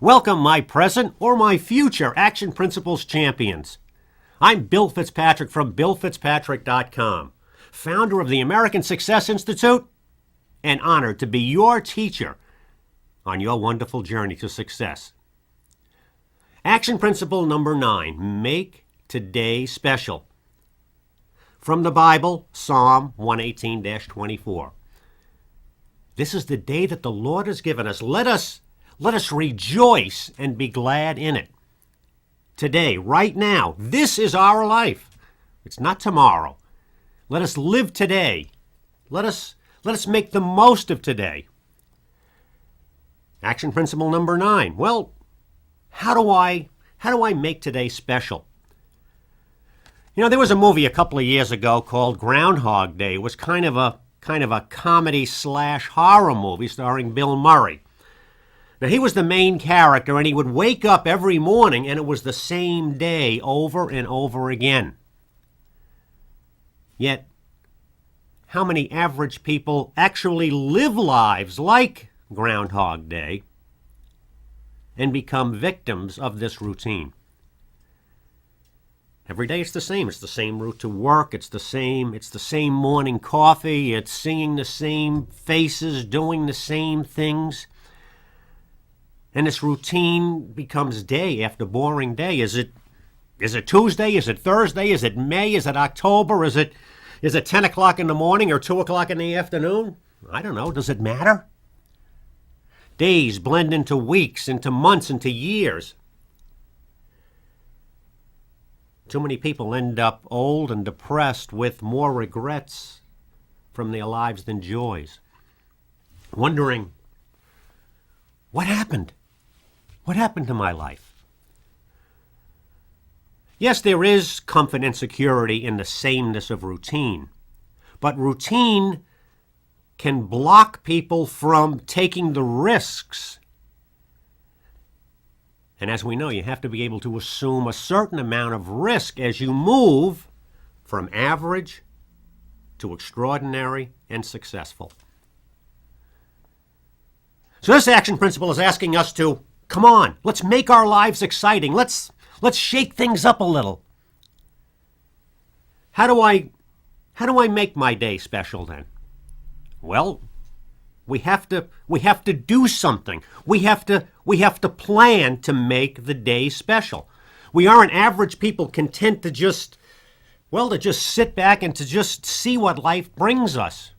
Welcome, my present or my future Action Principles champions. I'm Bill Fitzpatrick from BillFitzpatrick.com, founder of the American Success Institute, and honored to be your teacher on your wonderful journey to success. Action Principle number 9, make today special. From the Bible, Psalm 118-24. This is the day that the Lord has given us. Let us rejoice and be glad in it. Today, right now, this is our life. It's not tomorrow. Let us live today. Let us make the most of today. Action principle number 9. Well, how do I make today special? You know, there was a movie a couple of years ago called Groundhog Day. It was kind of a comedy/horror movie starring Bill Murray. Now, he was the main character, and he would wake up every morning, and it was the same day over and over again. Yet, how many average people actually live lives like Groundhog Day and become victims of this routine? Every day it's the same. It's the same route to work. It's the same morning coffee. It's seeing the same faces, doing the same things. And this routine becomes day after boring day. Is it Tuesday? Is it Thursday? Is it May? Is it October? Is it 10 o'clock in the morning or 2 o'clock in the afternoon? I don't know. Does it matter? Days blend into weeks, into months, into years. Too many people end up old and depressed with more regrets from their lives than joys. Wondering, what happened? What happened to my life? Yes, there is comfort and security in the sameness of routine, but routine can block people from taking the risks. And as we know, you have to be able to assume a certain amount of risk as you move from average to extraordinary and successful. So this action principle is asking us to, come on, let's make our lives exciting. Let's shake things up a little. How do I make my day special then? Well, we have to do something. We have to plan to make the day special. We aren't average people content to just sit back and to just see what life brings us.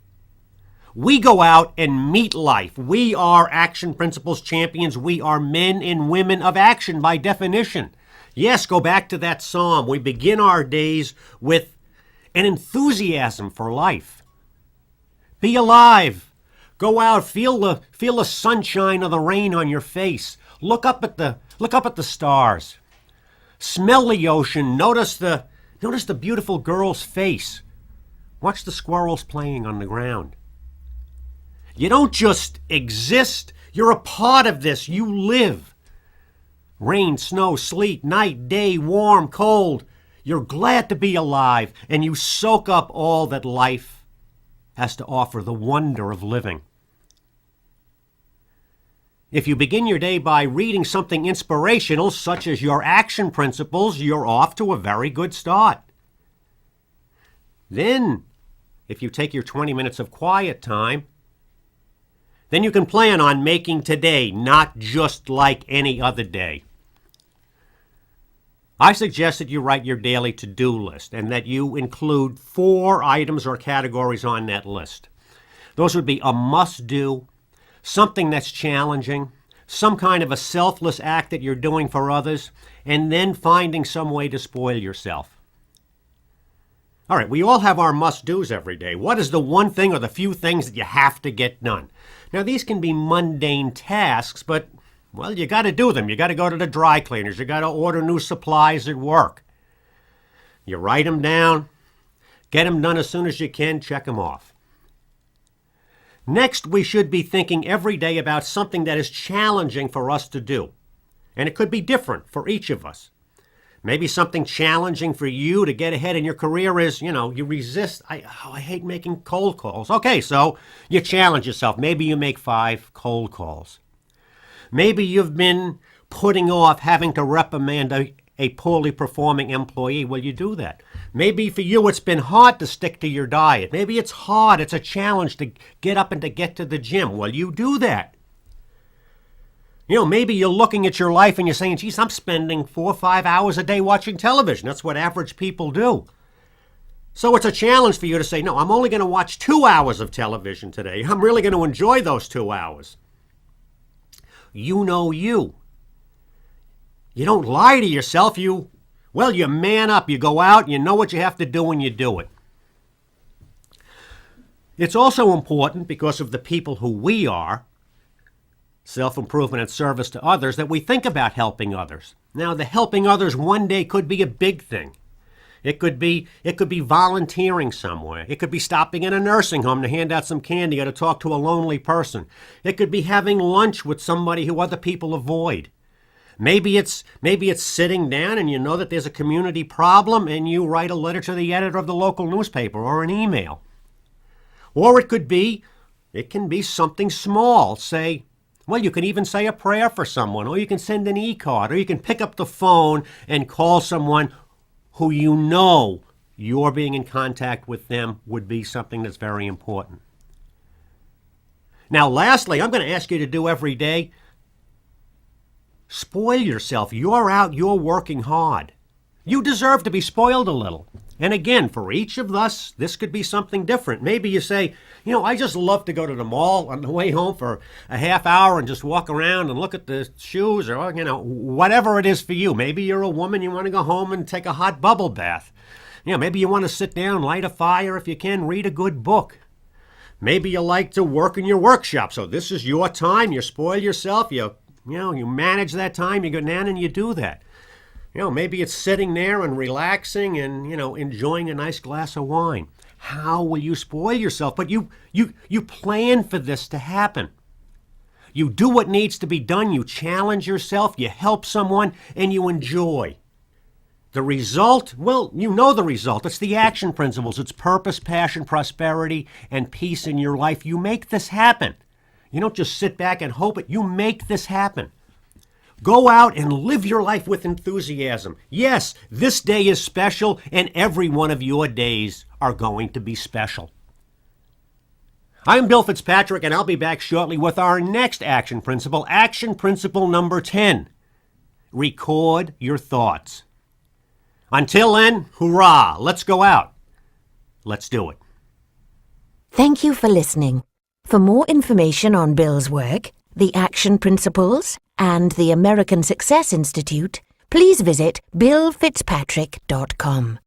We go out and meet life. We are Action Principles champions. We are men and women of action by definition. Yes, go back to that psalm. We begin our days with an enthusiasm for life. Be alive. Go out, feel the sunshine or the rain on your face. Look up at the stars. Smell the ocean. Notice the beautiful girl's face. Watch the squirrels playing on the ground. You don't just exist. You're a part of this. You live. Rain, snow, sleet, night, day, warm, cold. You're glad to be alive, and you soak up all that life has to offer, the wonder of living. If you begin your day by reading something inspirational, such as your action principles, you're off to a very good start. Then, if you take your 20 minutes of quiet time, then you can plan on making today not just like any other day. I suggest that you write your daily to-do list and that you include 4 items or categories on that list. Those would be a must-do, something that's challenging, some kind of a selfless act that you're doing for others, and then finding some way to spoil yourself. All right, we all have our must-dos every day. What is the one thing or the few things that you have to get done? Now, these can be mundane tasks, but, well, you got to do them. You got to go to the dry cleaners. You got to order new supplies at work. You write them down, get them done as soon as you can, check them off. Next, we should be thinking every day about something that is challenging for us to do. And it could be different for each of us. Maybe something challenging for you to get ahead in your career is, you resist. I hate making cold calls. Okay, so you challenge yourself. Maybe you make 5 cold calls. Maybe you've been putting off having to reprimand a poorly performing employee. Well, you do that. Maybe for you it's been hard to stick to your diet. Maybe it's hard, it's a challenge to get up and to get to the gym. Well, you do that. Maybe you're looking at your life and you're saying, geez, I'm spending 4 or 5 hours a day watching television. That's what average people do. So it's a challenge for you to say, no, I'm only going to watch 2 hours of television today. I'm really going to enjoy those 2 hours. You know you. You don't lie to yourself. You man up. You go out, you know what you have to do, and you do it. It's also important, because of the people who we are, self-improvement and service to others, that we think about helping others. Now, the helping others one day could be a big thing. It could be volunteering somewhere. It could be stopping in a nursing home to hand out some candy or to talk to a lonely person. It could be having lunch with somebody who other people avoid. Maybe it's sitting down and you know that there's a community problem and you write a letter to the editor of the local newspaper or an email. Or it can be something small. You can even say a prayer for someone, or you can send an e-card, or you can pick up the phone and call someone who you know you're being in contact with them would be something that's very important. Now, lastly, I'm going to ask you to do every day, spoil yourself. You're out, you're working hard. You deserve to be spoiled a little. And again, for each of us, this could be something different. Maybe you say, I just love to go to the mall on the way home for a half hour and just walk around and look at the shoes, or, whatever it is for you. Maybe you're a woman, you want to go home and take a hot bubble bath. Maybe you want to sit down, light a fire if you can, read a good book. Maybe you like to work in your workshop, so this is your time. You spoil yourself, you manage that time, you go down and you do that. Maybe it's sitting there and relaxing and, enjoying a nice glass of wine. How will you spoil yourself? But you plan for this to happen. You do what needs to be done. You challenge yourself. You help someone, and you enjoy. The result? Well, you know the result. It's the action principles. It's purpose, passion, prosperity, and peace in your life. You make this happen. You don't just sit back and hope it. You make this happen. Go out and live your life with enthusiasm. Yes, this day is special, and every one of your days are going to be special. I'm Bill Fitzpatrick, and I'll be back shortly with our next action principle number 10. Record your thoughts. Until then, hurrah, let's go out. Let's do it. Thank you for listening. For more information on Bill's work, the Action Principles, and the American Success Institute, please visit billfitzpatrick.com.